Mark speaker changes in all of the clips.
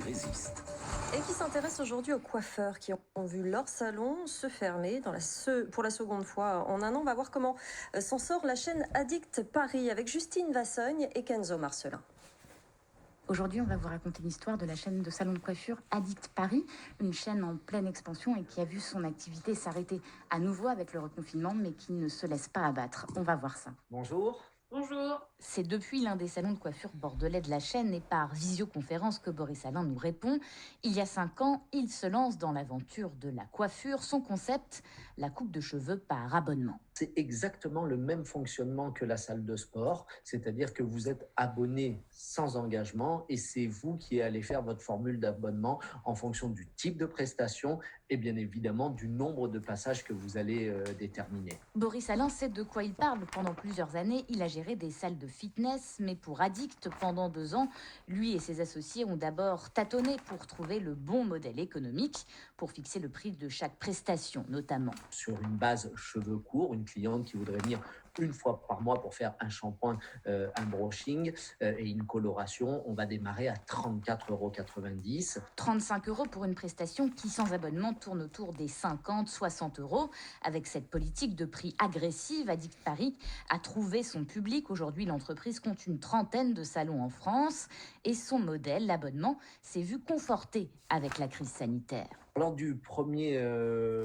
Speaker 1: résiste.
Speaker 2: Et qui s'intéresse aujourd'hui aux coiffeurs qui ont vu leur salon se fermer pour la seconde fois en un an. On va voir comment s'en sort la chaîne Addict Paris avec Justine Vassogne et Kenzo Marcelin.
Speaker 3: Aujourd'hui, on va vous raconter l'histoire de la chaîne de salon de coiffure Addict Paris, une chaîne en pleine expansion et qui a vu son activité s'arrêter à nouveau avec le reconfinement, mais qui ne se laisse pas abattre. On va voir ça.
Speaker 4: Bonjour.
Speaker 5: Bonjour.
Speaker 3: C'est depuis l'un des salons de coiffure bordelais de la chaîne et par visioconférence que Boris Alain nous répond. Il y a 5 ans, il se lance dans l'aventure de la coiffure. Son concept, la coupe de cheveux par abonnement.
Speaker 4: C'est exactement le même fonctionnement que la salle de sport, c'est-à-dire que vous êtes abonné sans engagement et c'est vous qui allez faire votre formule d'abonnement en fonction du type de prestation et bien évidemment du nombre de passages que vous allez déterminer.
Speaker 3: Boris Alain sait de quoi il parle. Pendant plusieurs années, il a géré des salles de fitness, mais pour Addict, pendant 2 ans, lui et ses associés ont d'abord tâtonné pour trouver le bon modèle économique, pour fixer le prix de chaque prestation notamment.
Speaker 4: Sur une base cheveux courts, une cliente qui voudrait venir une fois par mois pour faire un shampoing, un brushing et une coloration, on va démarrer à 34,90 €.
Speaker 3: 35 € pour une prestation qui, sans abonnement, tourne autour des 50-60 €. Avec cette politique de prix agressive, Addict Paris a trouvé son public. Aujourd'hui, l'entreprise compte une trentaine de salons en France et son modèle, l'abonnement, s'est vu conforté avec la crise sanitaire.
Speaker 4: Lors du premier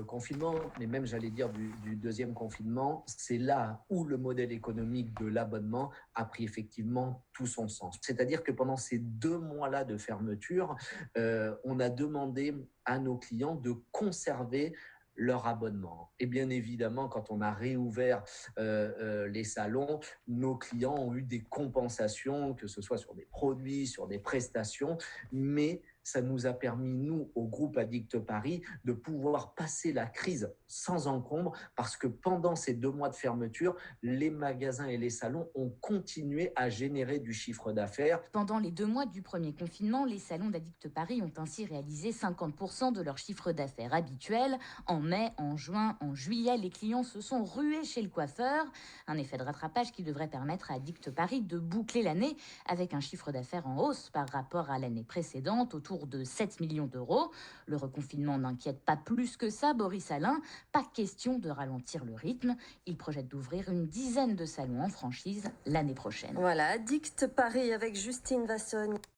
Speaker 4: confinement, mais même j'allais dire du deuxième confinement, c'est là où le modèle économique de l'abonnement a pris effectivement tout son sens. C'est-à-dire que pendant ces 2 mois-là de fermeture, on a demandé à nos clients de conserver leur abonnement. Et bien évidemment, quand on a réouvert les salons, nos clients ont eu des compensations, que ce soit sur des produits, sur des prestations, mais ça nous a permis, nous, au groupe Addict Paris, de pouvoir passer la crise sans encombre parce que pendant ces 2 mois de fermeture, les magasins et les salons ont continué à générer du chiffre d'affaires.
Speaker 3: Pendant les 2 mois du premier confinement, les salons d'Addict Paris ont ainsi réalisé 50% de leur chiffre d'affaires habituel. En mai, en juin, en juillet, les clients se sont rués chez le coiffeur. Un effet de rattrapage qui devrait permettre à Addict Paris de boucler l'année avec un chiffre d'affaires en hausse par rapport à l'année précédente, autour de 7 millions d'euros. Le reconfinement n'inquiète pas plus que ça Boris Alain. Pas question de ralentir le rythme. Il projette d'ouvrir une dizaine de salons en franchise l'année prochaine.
Speaker 2: Voilà, Addict Paris avec Justine Vassogne.